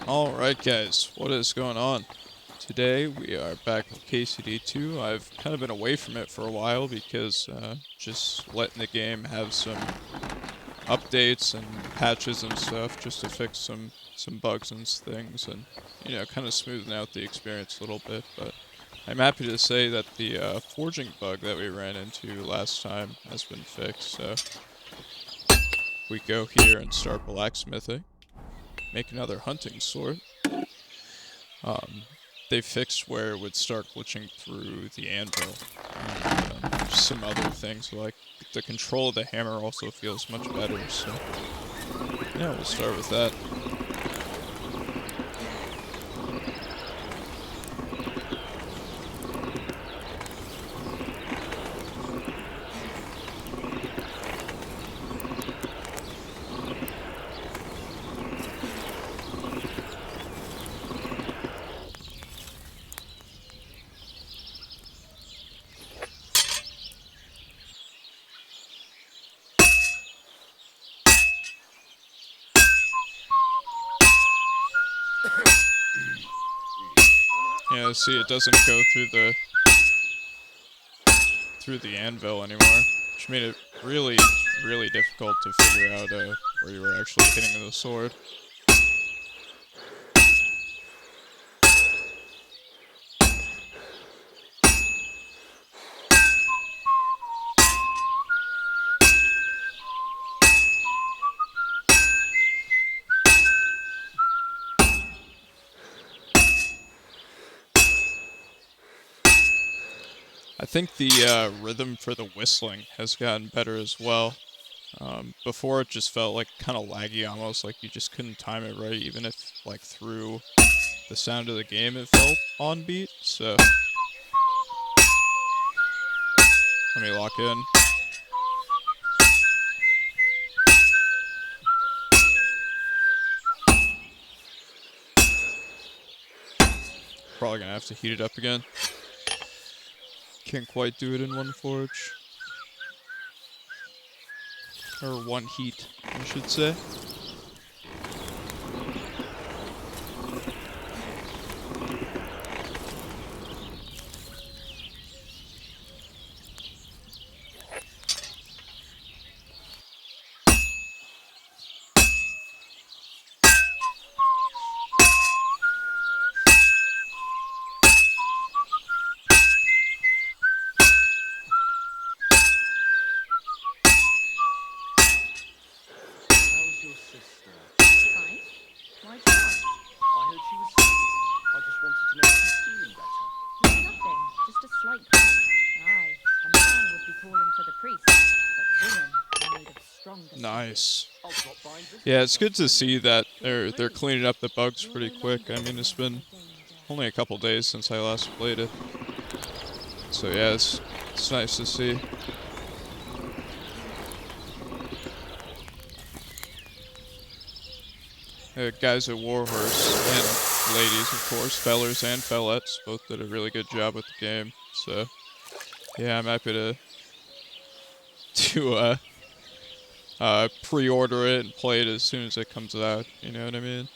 Alright guys, what is going on? Today we are back with KCD2. I've kind of been away from it for a while because just letting the game have some updates and patches and stuff just to fix some bugs and things and, you know, kind of smoothen out the experience a little bit. But I'm happy to say that the forging bug that we ran into last time has been fixed. So we go here and start blacksmithing, make another hunting sword. They fixed where it would start glitching through the anvil. And, some other things, like the control of the hammer also feels much better, so yeah, we'll start with that. Yeah, see, it doesn't go through the anvil anymore, which made it really, really difficult to figure out where you were actually hitting the sword. I think the rhythm for the whistling has gotten better as well. Before it just felt like kind of laggy, almost like you just couldn't time it right, even if like through the sound of the game it felt on beat. So let me lock in. Probably gonna have to heat it up again. Can't quite do it in one forge. Or one heat, I should say. How's your sister? Fine. Why'd you ask? I heard she was sick. I just wanted to know if she's feeling better. It's nothing. Just a slight cold. Aye, a man would be calling for the priest, but women are made of stronger Nice. I'll drop by and visit. Yeah, it's good to see that they're cleaning up the bugs You're pretty no quick. longer I mean, it's in been danger. only a couple days since I last played it. So yeah, it's nice to see. Guys at Warhorse, and ladies, of course, fellers and fellettes, both did a really good job with the game. So yeah, I'm happy to pre-order it and play it as soon as it comes out. You know what I mean?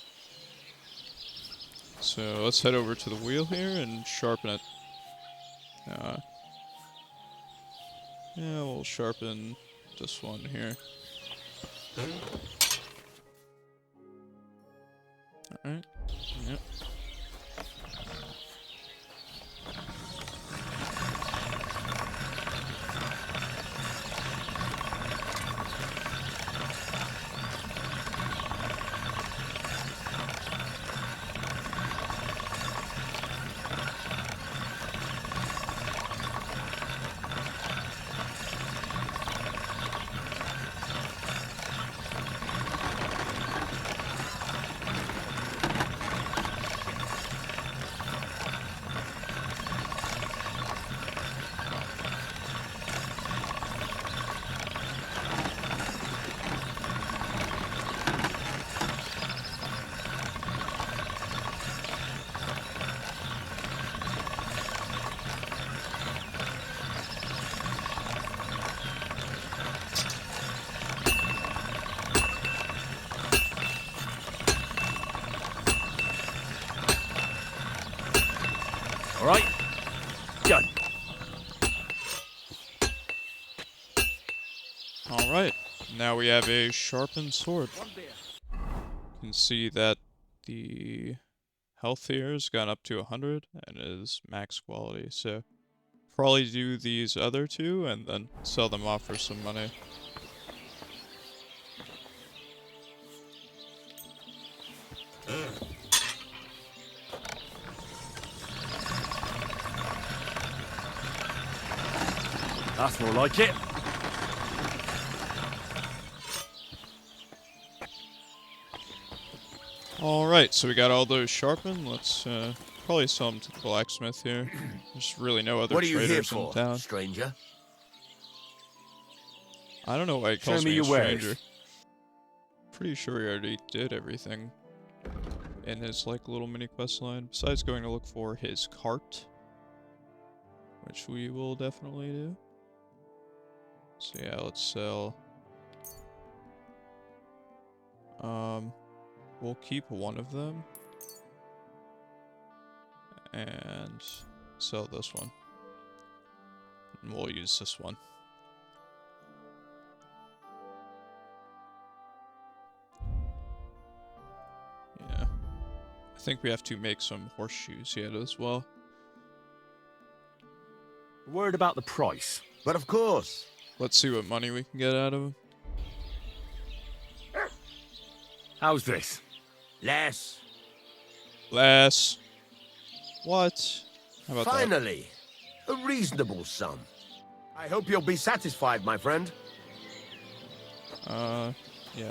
So let's head over to the wheel here and sharpen it. Yeah, we'll sharpen this one here. Alright. Yep. All right. Done. Alright, now we have a sharpened sword. You can see that the health here has gone up to 100 and is max quality, so probably do these other two and then sell them off for some money. That's more like it. Alright, so we got all those sharpened. Let's probably sell them to the blacksmith here. There's really no other What are you here traders in for, town. stranger? I don't know why he Show calls me me a your stranger. wares. Pretty sure he already did everything in his like little mini quest line, besides going to look for his cart, which we will definitely do. So yeah, let's sell. We'll keep one of them and sell this one. And we'll use this one. Yeah. I think we have to make some horseshoes yet as well. Worried about the price. But of course. Let's see what money we can get out of him. How's this? Less. Less. What? How about that? Finally, a reasonable sum. I hope you'll be satisfied, my friend. Yeah,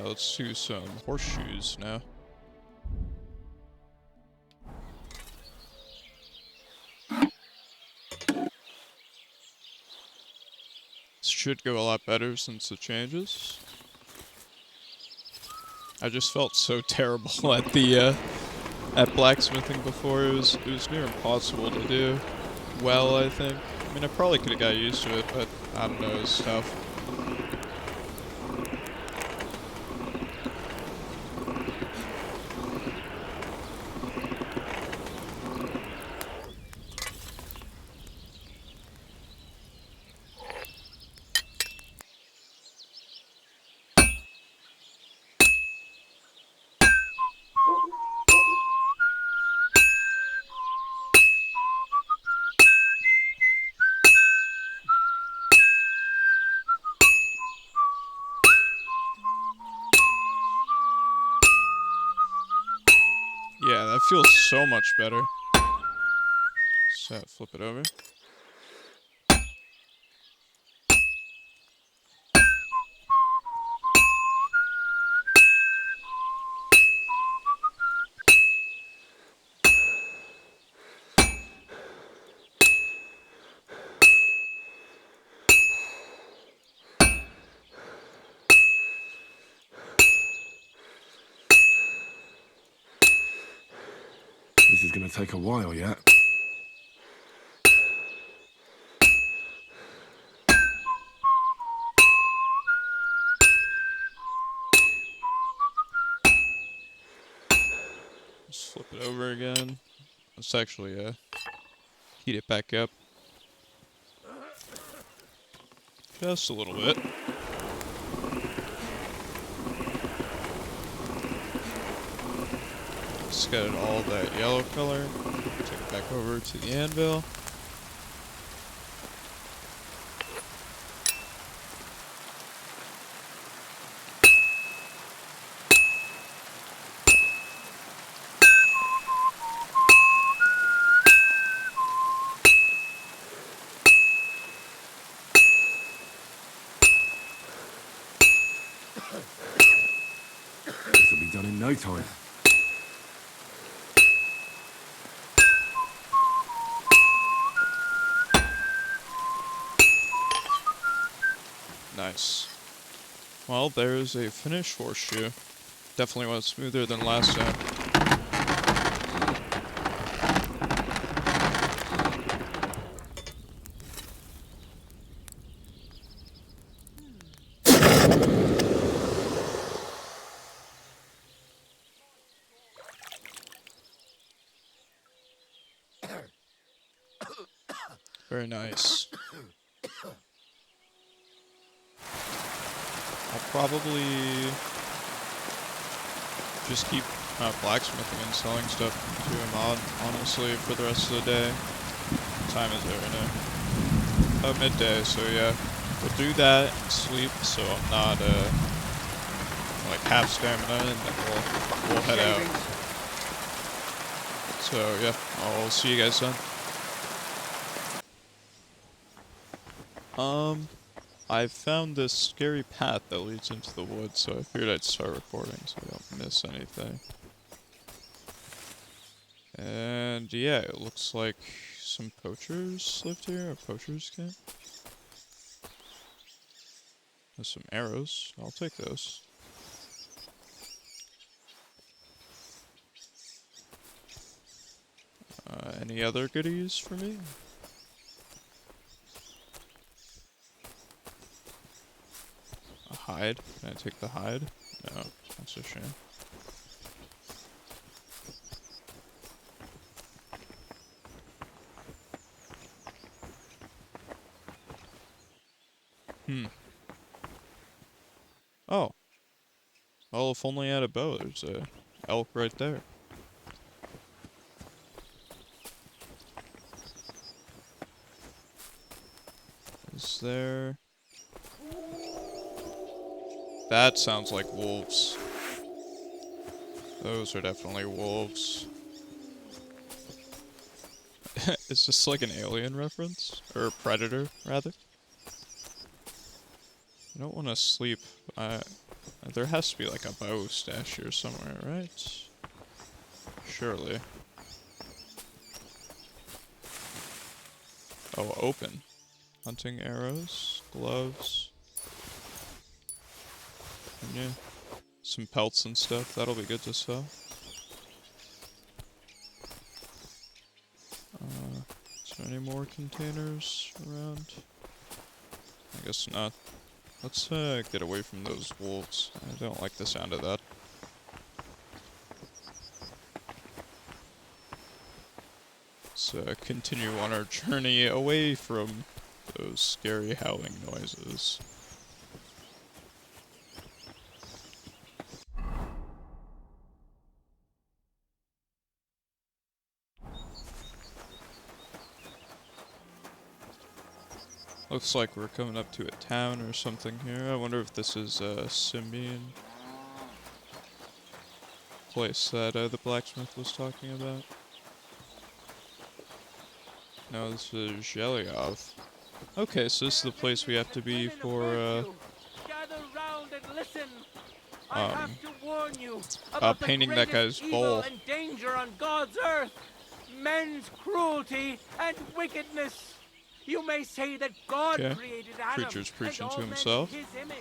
let's do some horseshoes now. This should go a lot better since the changes. I just felt so terrible at the at blacksmithing before. It was near impossible to do well, I think. I mean, I probably could have got used to it, but I don't know, it's tough. Yeah, that feels so much better. So, flip it over. This is gonna take a while yet. Just flip it over again. Let's actually heat it back up. Just a little bit. Just got it all that yellow color. Take it back over to the anvil. This will be done in no time. Nice. Well, there's a finished horseshoe. Definitely went smoother than last time. Very nice. I'll probably just keep blacksmithing and selling stuff to him honestly for the rest of the day. What time is it right now? About midday, so yeah. We'll do that and sleep so I'm not like half stamina, and then we'll head out. So yeah, I'll see you guys then. I found this scary path that leads into the woods, so I figured I'd start recording so I don't miss anything. And yeah, it looks like some poachers lived here, a poacher's camp. There's some arrows, I'll take those. Any other goodies for me? A hide? Can I take the hide? No, that's a shame. Oh. Well, if only I had a bow. There's a elk right there. Is there... That sounds like wolves. Those are definitely wolves. Is this like an alien reference? Or a predator, rather? I don't want to sleep. There has to be like a bow stashed here somewhere, right? Surely. Oh, open. Hunting arrows, gloves. And yeah, some pelts and stuff. That'll be good to sell. Is there any more containers around? I guess not. Let's get away from those wolves. I don't like the sound of that. Let's continue on our journey away from those scary howling noises. Looks like we're coming up to a town or something here. I wonder if this is a Simian place that the blacksmith was talking about. No, this is Zhelyov. Okay, so this is the place we have to be for, Gather round and listen. I have to warn you painting that guy's bowl. And danger on God's earth. Men's cruelty and wickedness. You may say that God created Adam Preacher's preaching and all to men in himself. his image,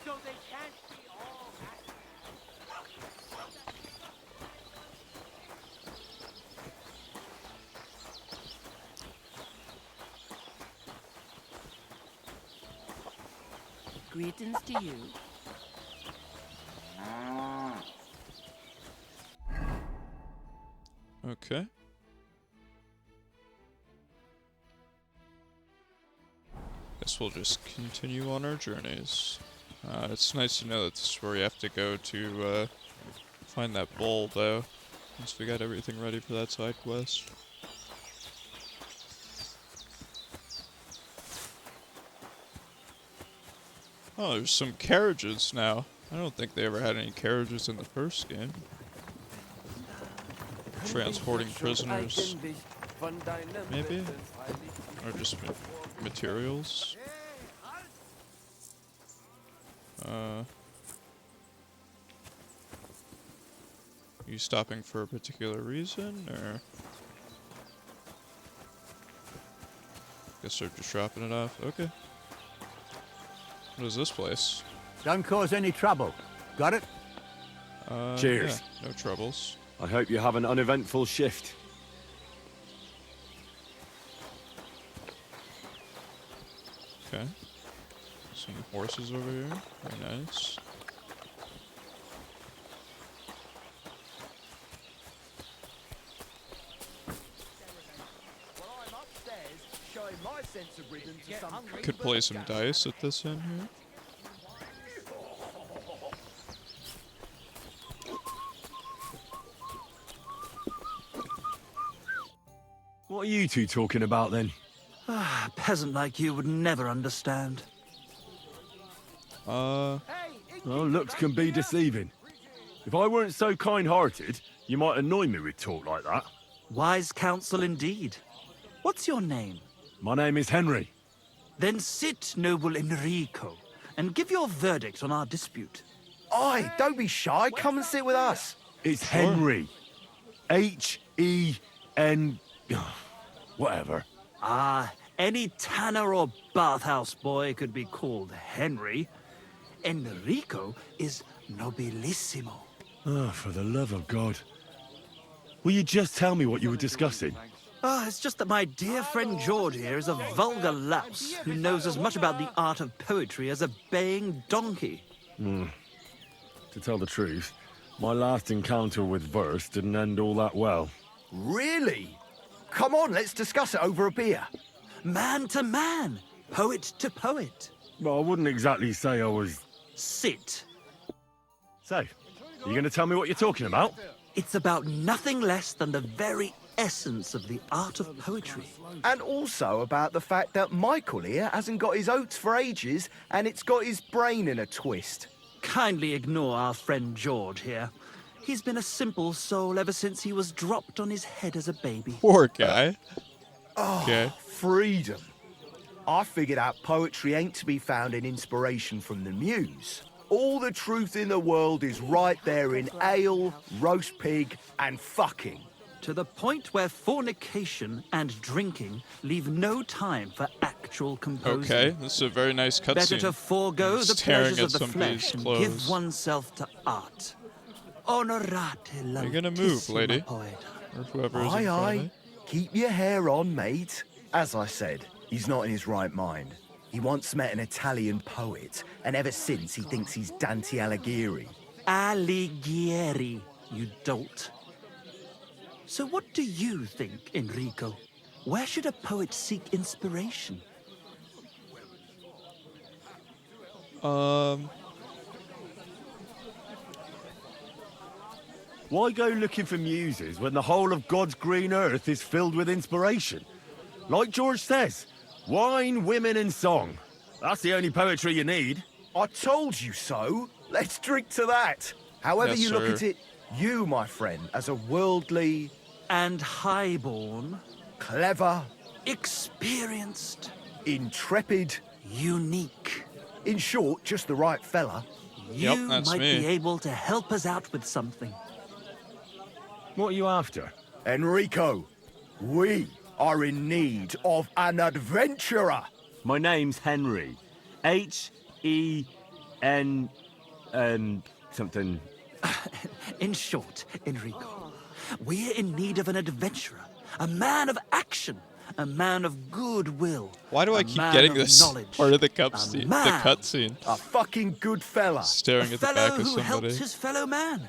so they can't be all that. Greetings to you. Okay. Guess we'll just continue on our journeys. It's nice to know that this is where we have to go to find that bowl, though. Once we got everything ready for that side quest. Oh, there's some carriages now. I don't think they ever had any carriages in the first game. Transporting prisoners. Maybe? Or just materials. You stopping for a particular reason, or? Guess they're just dropping it off. Okay. What is this place? Don't cause any trouble. Got it? Cheers. Yeah, no troubles. I hope you have an uneventful shift. Okay. Some horses over here. Very nice. Well, I'm upstairs showing my sense of rhythm to some Could play some dice at this end here. What are you two talking about then? A peasant like you would never understand. Well, looks can be deceiving. If I weren't so kind-hearted, you might annoy me with talk like that. Wise counsel indeed. What's your name? My name is Henry. Then sit, noble Enrico, and give your verdict on our dispute. Oi, don't be shy. Come and sit with us. It's Henry. H-E-N... whatever. Ah, any tanner or bathhouse boy could be called Henry. Enrico is nobilissimo. Oh, for the love of God. Will you just tell me what you were discussing? Ah, it's just that my dear friend George here is a vulgar louse who knows as much about the art of poetry as a baying donkey. To tell the truth, my last encounter with verse didn't end all that well. Really? Come on, let's discuss it over a beer. Man to man, poet to poet. Well, I wouldn't exactly say I was... Sit. So, are you going to tell me what you're talking about? It's about nothing less than the very essence of the art of poetry. And also about the fact that Michael here hasn't got his oats for ages and it's got his brain in a twist. Kindly ignore our friend George here. He's been a simple soul ever since he was dropped on his head as a baby. Poor guy. Okay. Freedom. I figured out poetry ain't to be found in inspiration from the muse. All the truth in the world is right there in ale, roast pig, and fucking. To the point where fornication and drinking leave no time for actual composing. Okay, this is a very nice cutscene. Better to forego the Staring pleasures at of the somebody's flesh and clothes. give oneself to art. Honorate la Are you gonna move, lady? poeta. Or whoever is Aye, in front of aye. me. Keep your hair on, mate. As I said, he's not in his right mind. He once met an Italian poet, and ever since he thinks he's Dante Alighieri. Alighieri, you dolt. So what do you think, Enrico? Where should a poet seek inspiration? Why go looking for muses when the whole of God's green earth is filled with inspiration? Like George says, wine, women and song. That's the only poetry you need. I told you so. Let's drink to that. However Yes, you look sir. at it, you, my friend, as a worldly, And highborn, clever, experienced, intrepid, unique. in short, just the right fella. Yep, You that's might me. be able to help us out with something. What are you after? Enrico, we are in need of an adventurer. My name's Henry. H-E-N... something... In short, Enrico, we're in need of an adventurer, a man of action, a man of goodwill. Why do I a keep man getting of this knowledge, part of the a cutscene? The man, cutscene. A fucking good fella. Staring a at the fellow back of who somebody. helps his fellow man,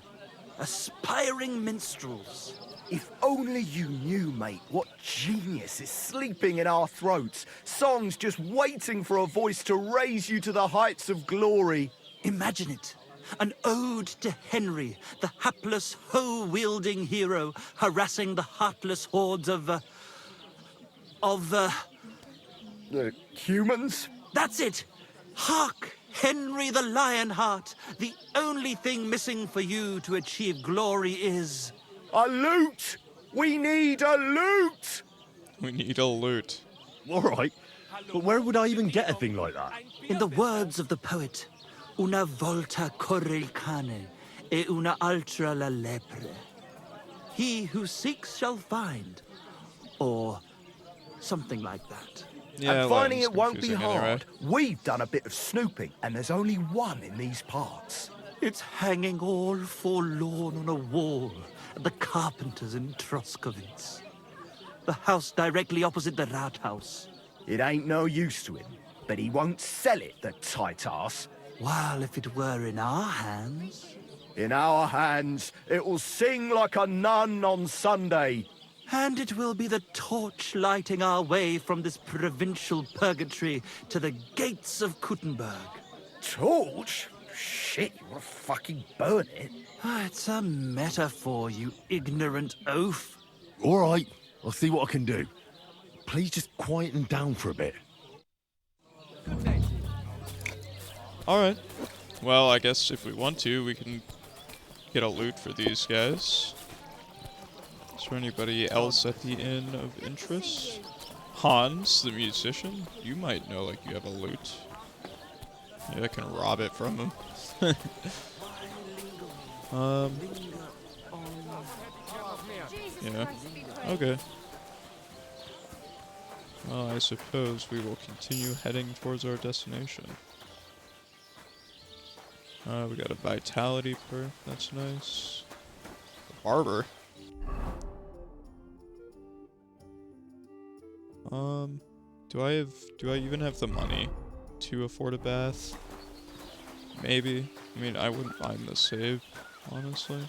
aspiring minstrels. If only you knew, mate, what genius is sleeping in our throats. Songs just waiting for a voice to raise you to the heights of glory. Imagine it. An ode to Henry, the hapless, hoe-wielding hero, harassing the heartless hordes of Humans? That's it! Hark, Henry the Lionheart! The only thing missing for you to achieve glory is... A loot! We need a loot! We need a loot. All right, but where would I even get a thing like that? In the words of the poet, una volta corre il cane, e una altra la lepre. He who seeks shall find, or something like that. Yeah, And finding Latin's it won't be confusing anyway. hard. We've done a bit of snooping, and there's only one in these parts. It's hanging all forlorn on a wall at the carpenters in Troskowitz. The house directly opposite the Rathaus. It ain't no use to him, but he won't sell it, the tight ass. While if it were in our hands... In our hands, it will sing like a nun on Sunday. And it will be the torch lighting our way from this provincial purgatory to the gates of Kuttenberg. Torch? Shit, you want to fucking burn it? It's a metaphor, you ignorant oaf. All right, I'll see what I can do. Please just quieten down for a bit. Alright. Well, I guess if we want to, we can get a loot for these guys. Is there anybody else at the inn of interest? Hans, the musician? You might know like you have a loot. Maybe I can rob it from him. Yeah. Okay. Well, I suppose we will continue heading towards our destination. We got a vitality perk. That's nice. A barber. Do I even have the money to afford a bath? Maybe. I mean, I wouldn't mind the save, honestly.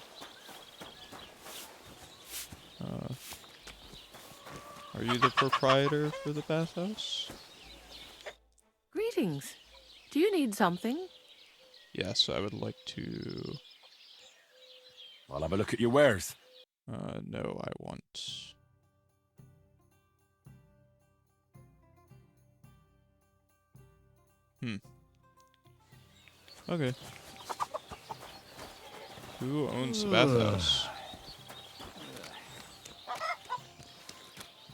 Are you the proprietor for the bathhouse? Greetings. Do you need something? Yes, I would like to... I'll have a look at your wares. No, I want... Okay. Who owns the bathhouse?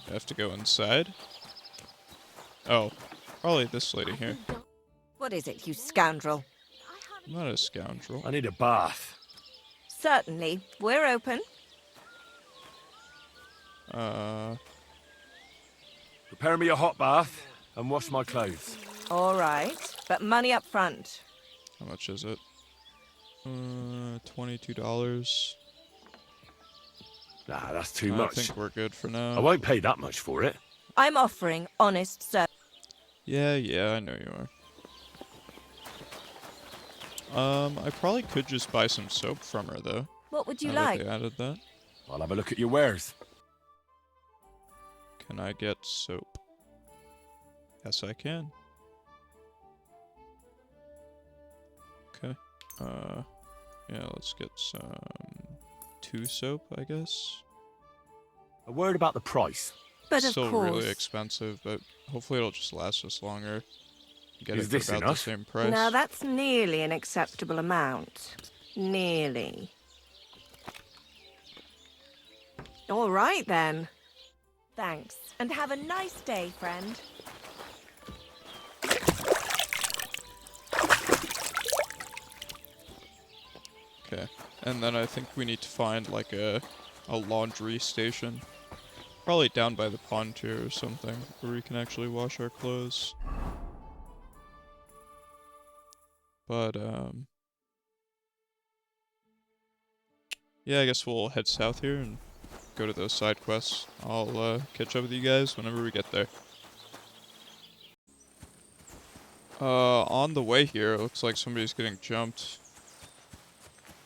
I have to go inside? Oh, probably this lady here. What is it, you scoundrel? I'm not a scoundrel. I need a bath. Certainly. We're open. Prepare me a hot bath and wash my clothes. All right. But money up front. How much is it? $22. Nah, that's too I much. think we're good for now. I won't pay that much for it. I'm offering honest service. Yeah, I know you are. I probably could just buy some soap from her, though. What would you Now that like? they added that. I'll have a look at your wares. Can I get soap? Yes, I can. Okay. Yeah, let's get some 2 soap, I guess. A word about the price. But of Still course. really expensive, but hopefully it'll just last us longer. Get Is it this for about enough? the same price. Now that's nearly an acceptable amount. Nearly. All right then. Thanks. And have a nice day, friend. Okay. And then I think we need to find like a laundry station. Probably down by the pond tier or something, where we can actually wash our clothes. But, yeah, I guess we'll head south here and go to those side quests. I'll, catch up with you guys whenever we get there. On the way here, it looks like somebody's getting jumped.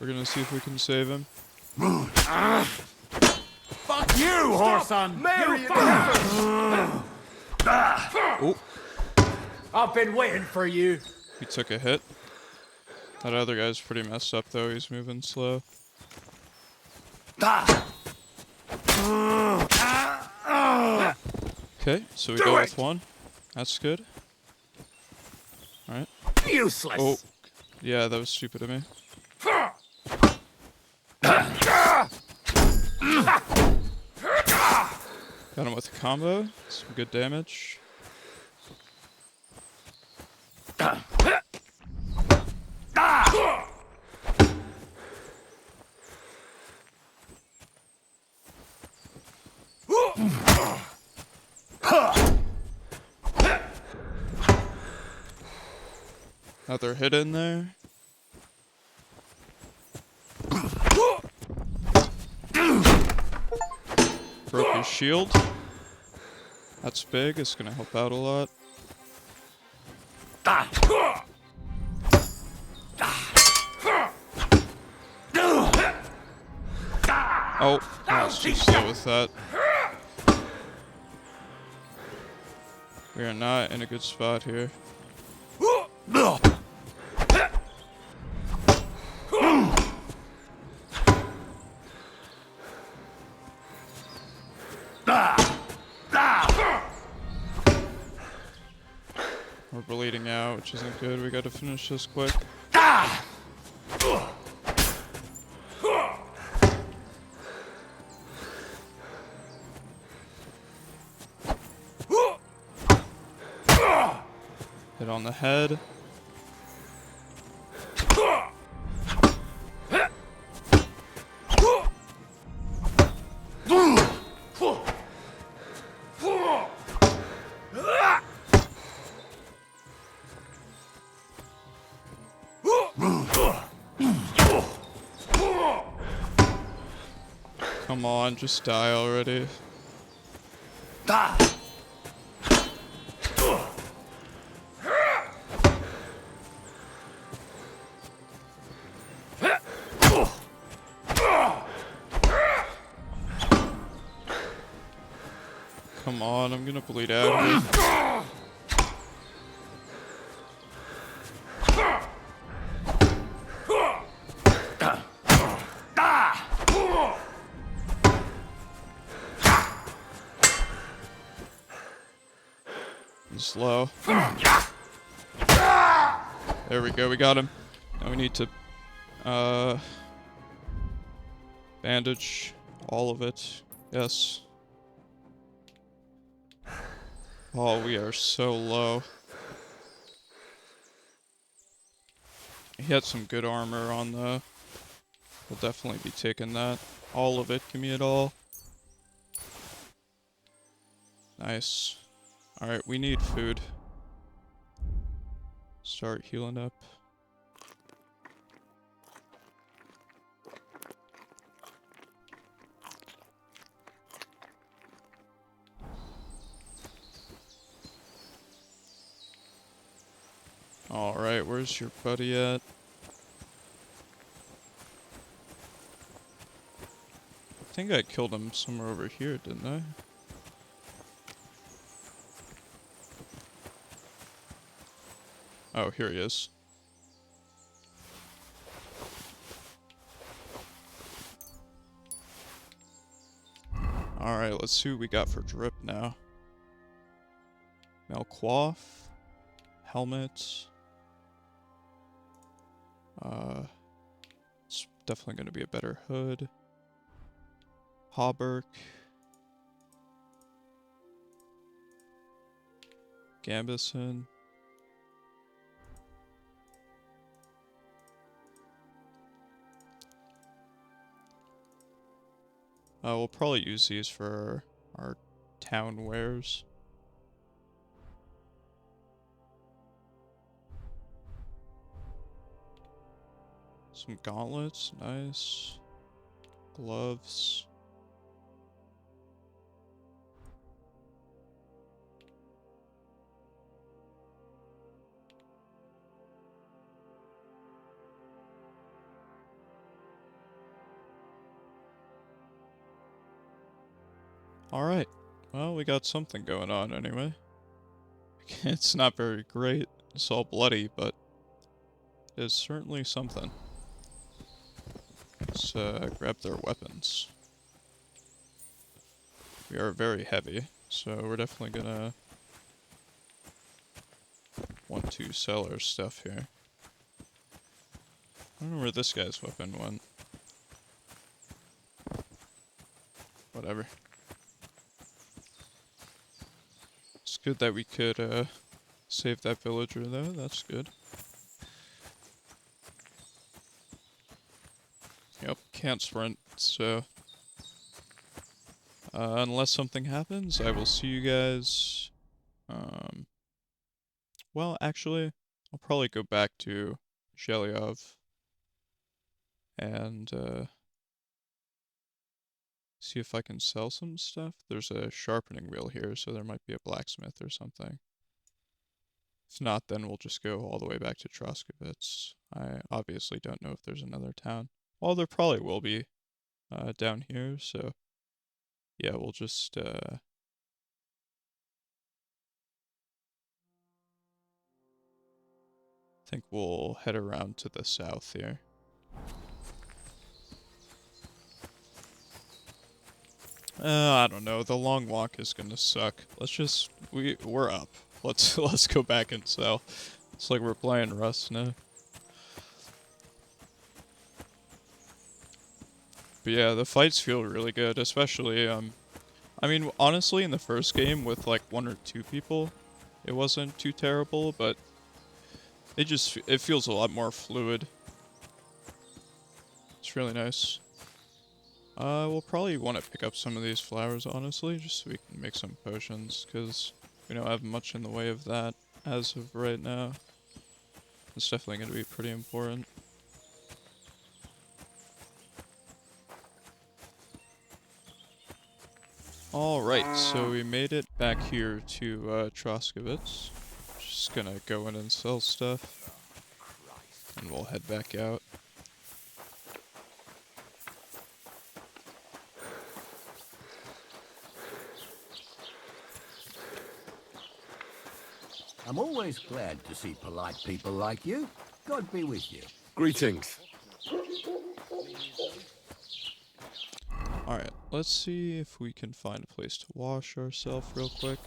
We're gonna see if we can save him. Fuck you, Horson! Oh, I've been waiting for you. he took a hit. That other guy's pretty messed up, though. He's moving slow. Okay, so we go with one. That's good. Alright. Useless. Oh, yeah, that was stupid of me. Got him with a combo. Some good damage. Another hit in there. Broke his shield. That's big. It's gonna help out a lot. Oh, I was too slow with that. We are not in a good spot here. We're bleeding out, which isn't good. We gotta finish this quick. Hit on the head. Come on, just die already. Come on, I'm gonna bleed out here. Slow. There we go, we got him. Now we need to bandage all of it. Yes. Oh, we are so low. He had some good armor on though. We'll definitely be taking that. All of it, give me it all. Nice. Alright, we need food. Start healing up. Alright, where's your buddy at? I think I killed him somewhere over here, didn't I? Oh, here he is. Alright, let's see what we got for drip now. Melquoff. Helmet. It's definitely going to be a better hood. Hauberk. Gambison. We'll probably use these for our town wares. Some gauntlets, nice. Gloves. Alright, well, we got something going on anyway. It's not very great, it's all bloody, but it's certainly something. Let's grab their weapons. We are very heavy, so we're definitely gonna want to sell our stuff here. I don't know where this guy's weapon went. Whatever. It's good that we could save that villager though, that's good. Yep, can't sprint, so unless something happens, I will see you guys. Well, actually, I'll probably go back to Zhelyov and see if I can sell some stuff. There's a sharpening wheel here, so there might be a blacksmith or something. If not, then we'll just go all the way back to Troskowitz. I obviously don't know if there's another town. Well, there probably will be down here, so yeah, we'll just think we'll head around to the south here. I don't know. The long walk is gonna suck. We're up. Let's go back and sell. It's like we're playing Rust now. But yeah, the fights feel really good, especially I mean, honestly, in the first game with like 1 or 2 people, it wasn't too terrible, but it feels a lot more fluid. It's really nice. We'll probably want to pick up some of these flowers, honestly, just so we can make some potions, because we don't have much in the way of that as of right now. It's definitely going to be pretty important. Alright, so we made it back here to Troskowitz. Just gonna go in and sell stuff. And we'll head back out. I'm always glad to see polite people like you. God be with you. Greetings. Alright, let's see if we can find a place to wash ourselves real quick.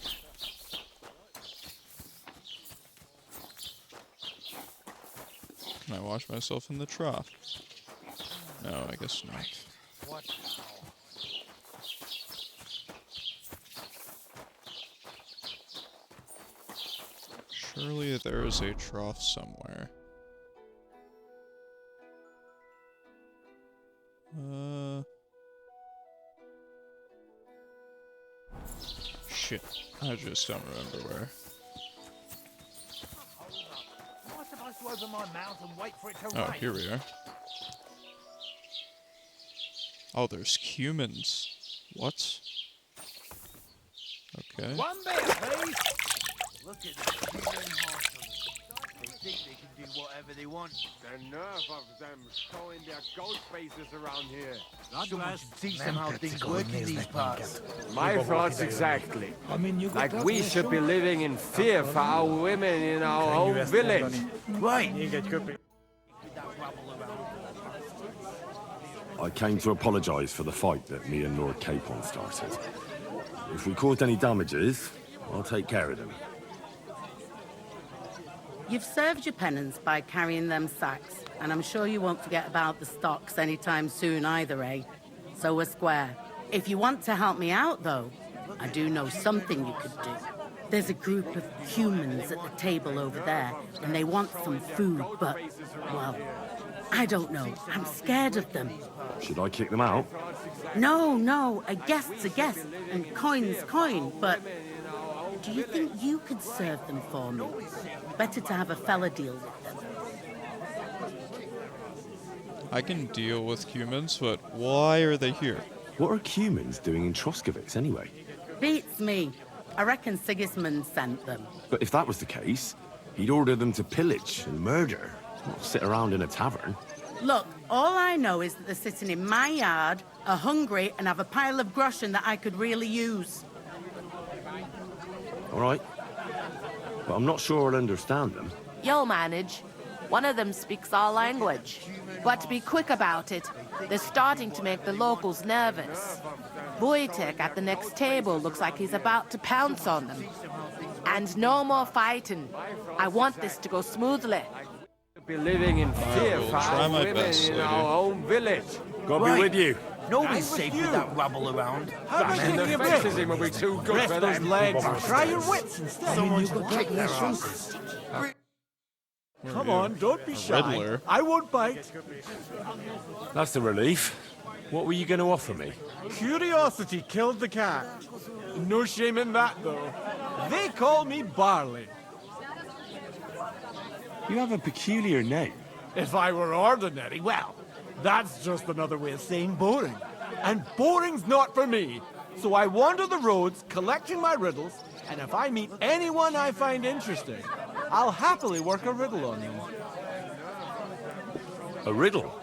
Can I wash myself in the trough? No, I guess not. Surely there is a trough somewhere. Shit. I just don't remember where. Am I supposed to open my mouth and wait for it to Oh, rain? here we are. Oh, there's humans. What? Okay. One beer, please. Look at the human hearts. They think they can do whatever they want. The nerve of them showing their ghost faces around here. Someone should teach them how things work in these parts. My thoughts exactly. Like we should be living in fear for our women in our own village. Right. I came to apologise for the fight that me and Lord Capon started. If we caused any damages, I'll take care of them. You've served your penance by carrying them sacks, and I'm sure you won't forget about the stocks anytime soon either, eh? So we're square. If you want to help me out, though, I do know something you could do. There's a group of humans at the table over there, and they want some food, but, well, I don't know. I'm scared of them. Should I kick them out? No, a guest's a guest, and coin's coin, but do you think you could serve them for me? Better to have a fella deal with them. I can deal with humans, but why are they here? What are humans doing in Troskowitz anyway? Beats me. I reckon Sigismund sent them. But if that was the case, he'd order them to pillage and murder, not sit around in a tavern. Look, all I know is that they're sitting in my yard, are hungry, and have a pile of groschen that I could really use. All right. But I'm not sure I'll understand them. You'll manage. One of them speaks our language. But be quick about it. They're starting to make the locals nervous. Wojtek at the next table looks like he's about to pounce on them. And no more fighting. I want this to go smoothly. Be living in fear will for try our my women best, in lady. our own village. God be with you. Nobody's safe with that rabble around. And the fascism will be too good for those them. legs. Try your wits instead. Someone's got to kick their asses. Come on, don't be shy. Riddler. I won't bite. That's a relief. What were you going to offer me? Curiosity killed the cat. No shame in that, though. They call me Barley. You have a peculiar name. If I were ordinary, well, that's just another way of saying boring. And boring's not for me. So I wander the roads collecting my riddles, and if I meet anyone I find interesting, I'll happily work a riddle on them. A riddle?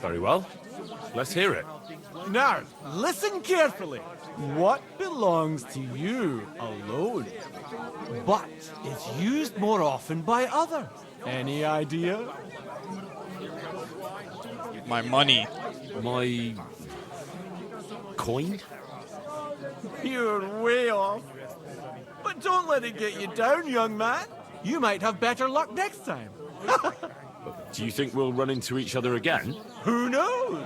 Very well. Let's hear it. Now, listen carefully. what belongs to you alone, but is used more often by others? Any idea? My money. My... coin? You're way off. But don't let it get you down, young man. You might have better luck next time. Do you think we'll run into each other again? Who knows?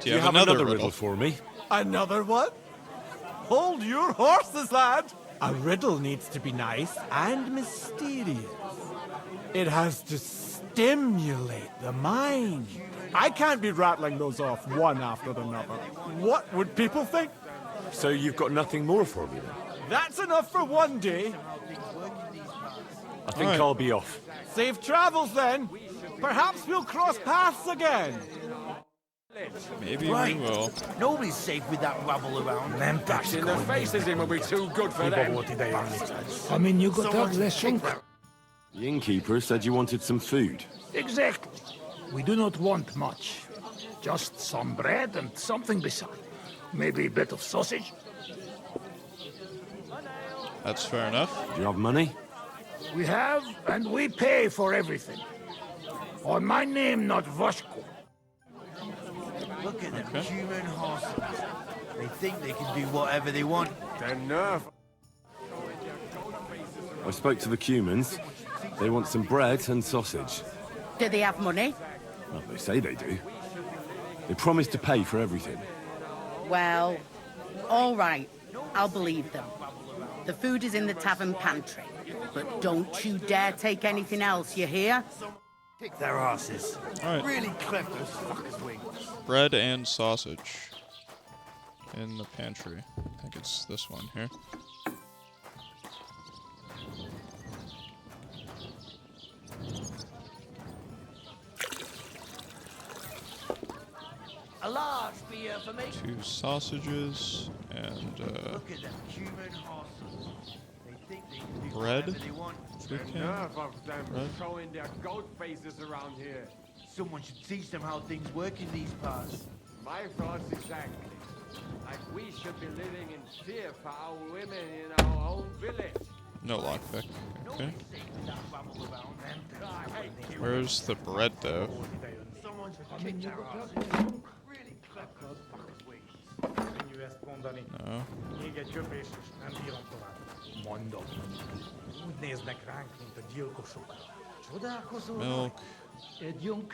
Do you have another riddle for me? Another one? Hold your horses, lad. A riddle needs to be nice and mysterious. It has to stimulate the mind. I can't be rattling those off one after another. What would people think? So you've got nothing more for me then? That's enough for one day. I think I'll be off. Safe travels then. Perhaps we'll cross paths again. Maybe we will. Nobody's safe with that rabble around. Bashing their faces in will be too good for them. I mean, you got that lesson? The innkeeper said you wanted some food. Exactly. We do not want much. Just some bread and something beside. Maybe a bit of sausage. That's fair enough. Do you have money? We have, and we pay for everything. On my name, not Voshko. Look at them human horses. They think they can do whatever they want. Their nerve. I spoke to the Cumans. They want some bread and sausage. Do they have money? Well, they say they do. They promised to pay for everything. Well, all right. I'll believe them. The food is in the tavern pantry. But don't you dare take anything else, you hear? Kick their asses. All right. Really clever as fuckers' wings. Bread and sausage in the pantry. I think it's this one here. A large beer for me. 2 sausages and Look at them human horses. They think they can do bread. whatever they want. Food The can. nerve of them Bread. showing their goat faces around here. Someone should teach them how things work in these parts. My thoughts exactly. Like we should be living in fear for our women in our own village. No lockpick. Okay. Nobody's safe with that rabble around. I hate you. Where's the bread though? Someone should kick their asses. Really clever as fuckers' wings. No. Milk.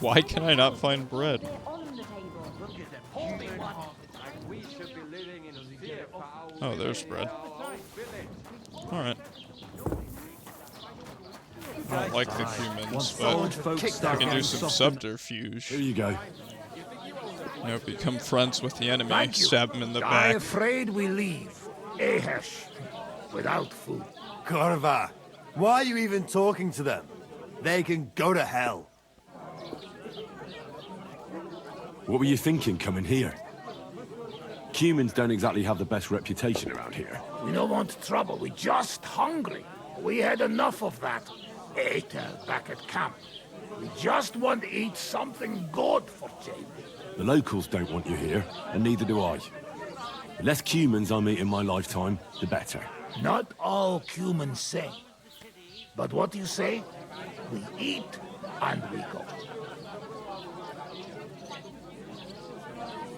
Why can I not find bread? Look at them human horses. Like we should be living in fear for our Oh, there's women bread. in our own village. Alright. I don't like the humans, but I can do some subterfuge. Here you go. You know, become friends with the enemy, Thank you. stab him in the I'm back. afraid we leave. Ahesh. Without food. Corva, why are you even talking to them? They can go to hell. What were you thinking coming here? Cumans don't exactly have the best reputation around here. We don't want trouble. We're just hungry. We had enough of that later back at camp. We just want to eat something good for change. The locals don't want you here, and neither do I. The less Cumans I meet in my lifetime, the better. Not all humans say. But what you say, we eat and we go.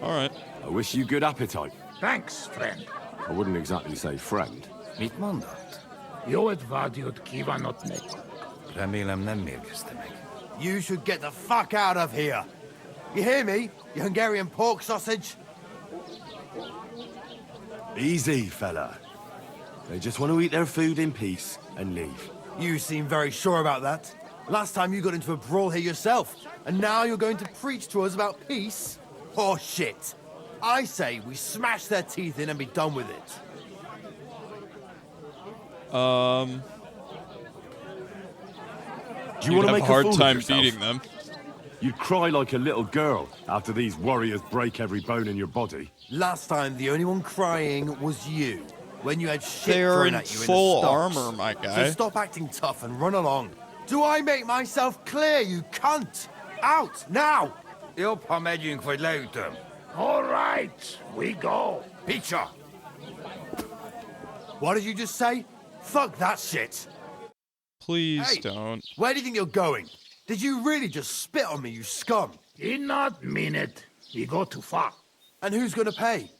Alright. I wish you good appetite. Thanks, friend. I wouldn't exactly say friend. Mit mondat? Joet vadiot kivanot ne. Remélem nem mérgezte meg. You should get the fuck out of here. You hear me, you Hungarian pork sausage? Easy, fella. They just want to eat their food in peace and leave. You seem very sure about that. Last time you got into a brawl here yourself, and now you're going to preach to us about peace? Oh shit. I say we smash their teeth in and be done with it. Do you You'd want to have make a hard fool of time yourself? beating them. You'd cry like a little girl after these warriors break every bone in your body. Last time, the only one crying was you. when you had shit They are thrown in at you full in the stocks. armor, my guy. So stop acting tough and run along. Do I make myself clear, you cunt? Out, now! Upp har medjing för lautum. All right, we go. Pizza! What did you just say? Fuck that shit. Please Hey, don't. Where do you think you're going? Did you really just spit on me, you scum? He not mean it. We go too far. And who's gonna pay?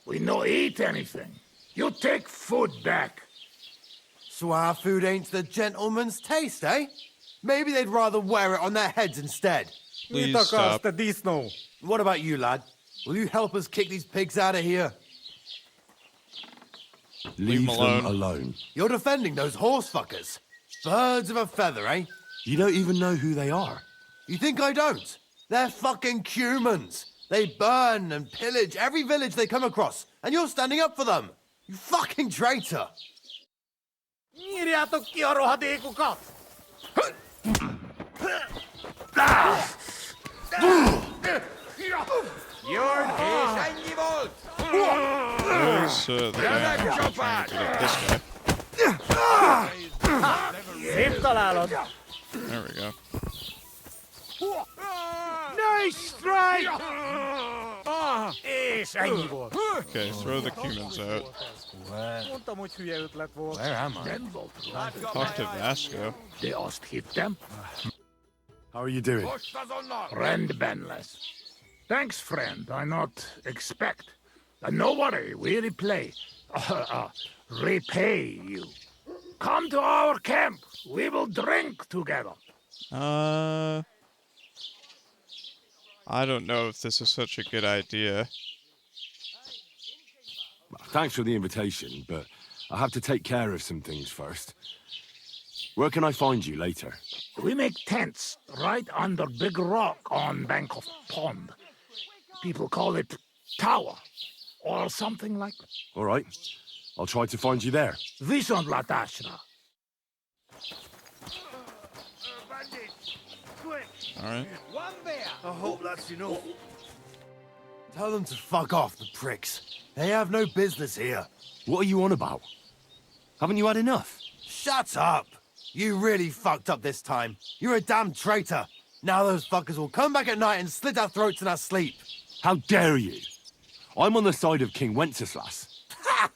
We no eat anything. You take food back. So our food ain't the gentleman's taste, eh? Maybe they'd rather wear it on their heads instead. Please stop. What about you, lad? Will you help us kick these pigs out of here? Leave them alone. alone. You're defending those horse fuckers. Birds of a feather, eh? You don't even know who they are. You think I don't? They're fucking humans. They burn and pillage every village they come across, and you're standing up for them. You fucking traitor. You're undecided. Where's the guy trying to get this guy? There we go. Nice strike! Okay, throw the humans out. Where am I? Talk to Vasco. They just hit them. How are you doing? Friend Benless. Thanks, friend. I not expect. No worry, we replay. Repay you. Come to our camp. We will drink together. I don't know if this is such a good idea. Thanks for the invitation, but I have to take care of some things first. Where can I find you later? We make tents right under big rock on bank of pond. People call it tower or something like that. All right. I'll try to find you there. Vison Latashra. Alright. I hope that's enough. Tell them to fuck off, the pricks. They have no business here. What are you on about? Haven't you had enough? Shut up! You really fucked up this time. You're a damn traitor. Now those fuckers will come back at night and slit our throats in our sleep. How dare you? I'm on the side of King Wenceslas. Ha!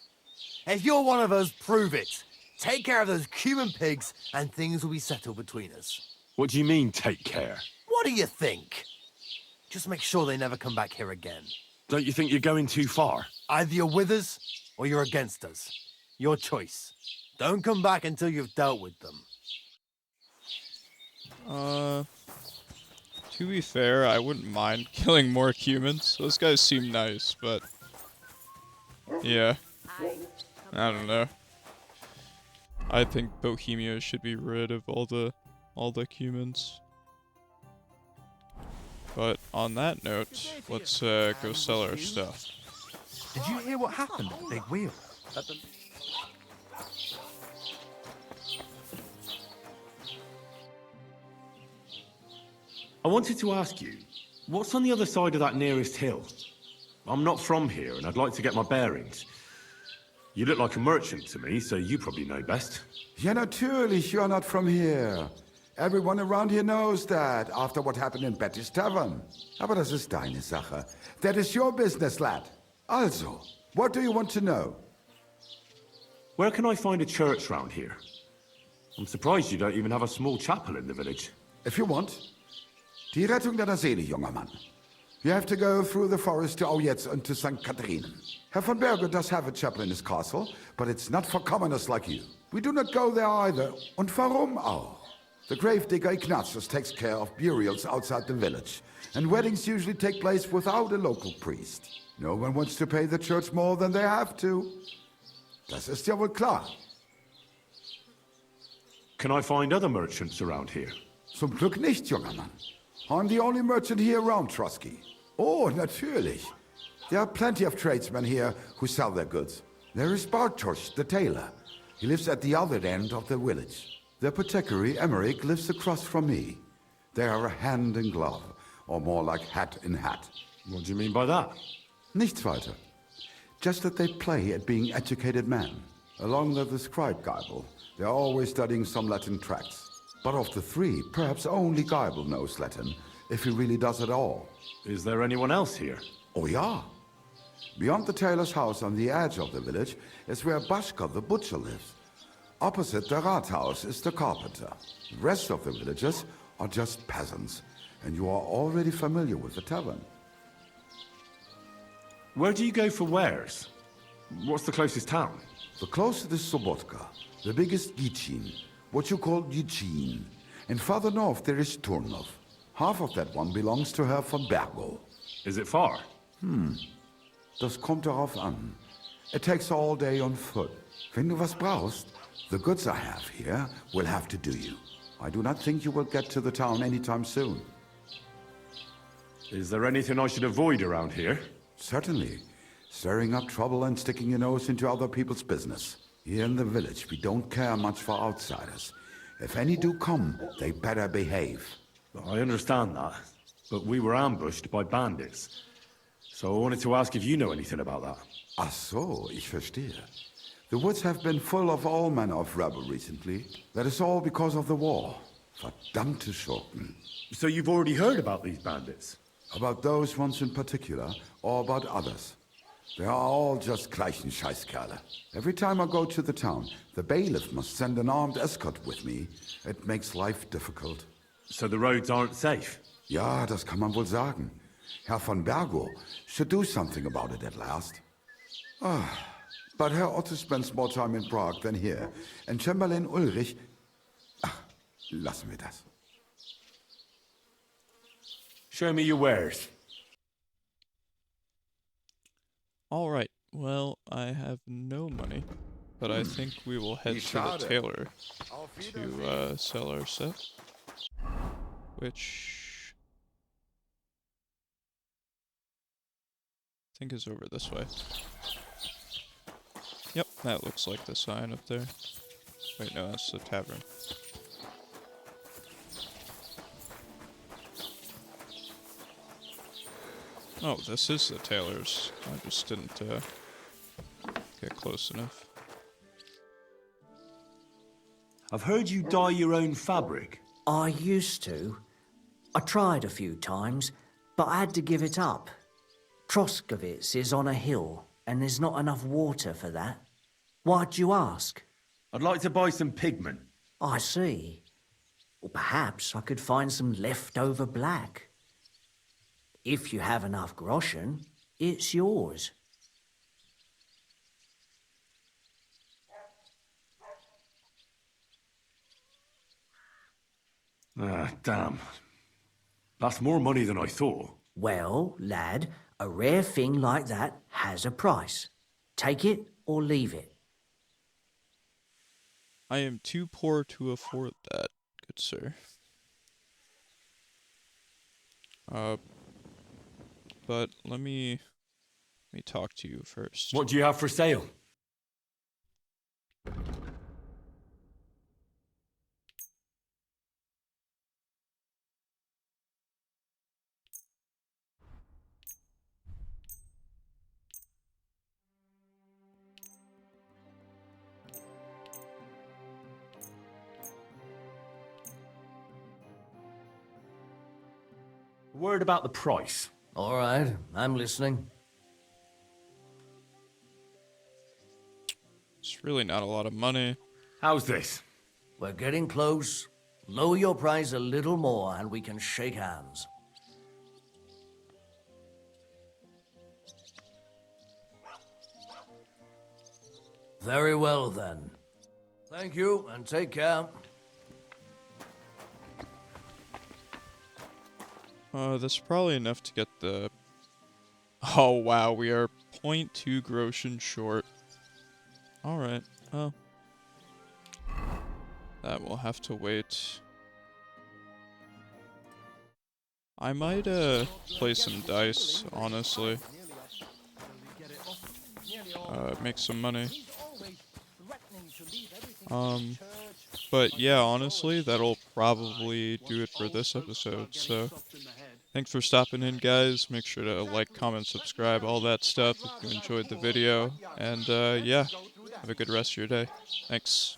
If you're one of us, prove it. Take care of those Cuban pigs, and things will be settled between us. What do you mean, take care? What do you think? Just make sure they never come back here again. Don't you think you're going too far? Either you're with us, or you're against us. Your choice. Don't come back until you've dealt with them. To be fair, I wouldn't mind killing more humans. Those guys seem nice, but yeah, I don't know. I think Bohemia should be rid of all the humans. But on that note, let's go sell our stuff. Did you hear what happened at the big wheel? I wanted to ask you, what's on the other side of that nearest hill? I'm not from here, and I'd like to get my bearings. You look like a merchant to me, so you probably know best. Ja, natürlich, you're not from here. Everyone around here knows that, after what happened in Betty's Tavern. Aber das ist deine Sache. That is your business, lad. Also, what do you want to know? Where can I find a church round here? I'm surprised you don't even have a small chapel in the village. If you want. Die Rettung deiner Seele, junger Mann. You have to go through the forest to Aujetz and to St. Catherine. Herr von Berge does have a chapel in his castle, but it's not for commoners like you. We do not go there either. Und warum auch? The gravedigger Ignatius takes care of burials outside the village, and weddings usually take place without a local priest. No one wants to pay the church more than they have to. Das ist ja wohl klar. Can I find other merchants around here? Zum Glück nicht, junger Mann. I'm the only merchant here around, Trusky. Oh, natürlich. There are plenty of tradesmen here who sell their goods. There is Bartosz, the tailor. He lives at the other end of the village. The apothecary, Emmerich, lives across from me. They are hand in glove, or more like hat in hat. What do you mean by that? Nichts weiter. just that they play at being educated men. Along with the scribe Geibel, they are always studying some Latin tracts. But of the three, perhaps only Geibel knows Latin, if he really does at all. Is there anyone else here? Oh yeah. Beyond the tailor's house on the edge of the village is where Bashka the butcher lives. Opposite the Rathaus is the carpenter. The rest of the villagers are just peasants, and you are already familiar with the tavern. Where do you go for wares? What's the closest town? The closest is Sobotka, the biggest Gichin, what you call Gichin. And farther north there is Turnov. Half of that one belongs to Herr von Bergo. Is it far? Das kommt darauf an. It takes all day on foot. Wenn du was brauchst, the goods I have here will have to do you. I do not think you will get to the town anytime soon. Is there anything I should avoid around here? Certainly. Stirring up trouble and sticking your nose into other people's business. Here in the village, we don't care much for outsiders. If any do come, they better behave. I understand that, but we were ambushed by bandits. So I wanted to ask if you know anything about that. Ach so, ich verstehe. The woods have been full of all manner of rebel recently. That is all because of the war. Verdammte Schurken. So you've already heard about these bandits? About those ones in particular, or about others. They are all just gleichen Scheißkerle. Every time I go to the town, the bailiff must send an armed escort with me. It makes life difficult. So the roads aren't safe? Ja, das kann man wohl sagen. Herr von Bergo should do something about it at last. But Herr Otto spends more time in Prague than here, and Chamberlain Ulrich... lassen wir das. Show me your wares. Alright, well, I have no money, but I think we will head to the tailor to sell our set. Which I think is over this way. Yep, that looks like the sign up there. Wait, no, that's the tavern. Oh, this is the tailor's. I just didn't get close enough. I've heard you dye your own fabric. I used to. I tried a few times, but I had to give it up. Troskovitz is on a hill, and there's not enough water for that. Why'd you ask? I'd like to buy some pigment. I see. Or perhaps I could find some leftover black. If you have enough groschen, it's yours. Ah, damn. That's more money than I thought. Well, lad, a rare thing like that has a price. Take it or leave it. I am too poor to afford that, good sir. But let me talk to you first. What do you have for sale? A word about the price. All right, I'm listening. It's really not a lot of money. How's this? We're getting close. Lower your price a little more and we can shake hands. Very well then. Thank you and take care. That's probably enough to get the... Oh, wow, we are 0.2 groschen short. Alright, well. That will have to wait. I might, play some dice, honestly. Make some money. But yeah, honestly, that'll probably do it for this episode, so Thanks for stopping in, guys. Make sure to like, comment, subscribe, all that stuff if you enjoyed the video. And yeah, have a good rest of your day. Thanks.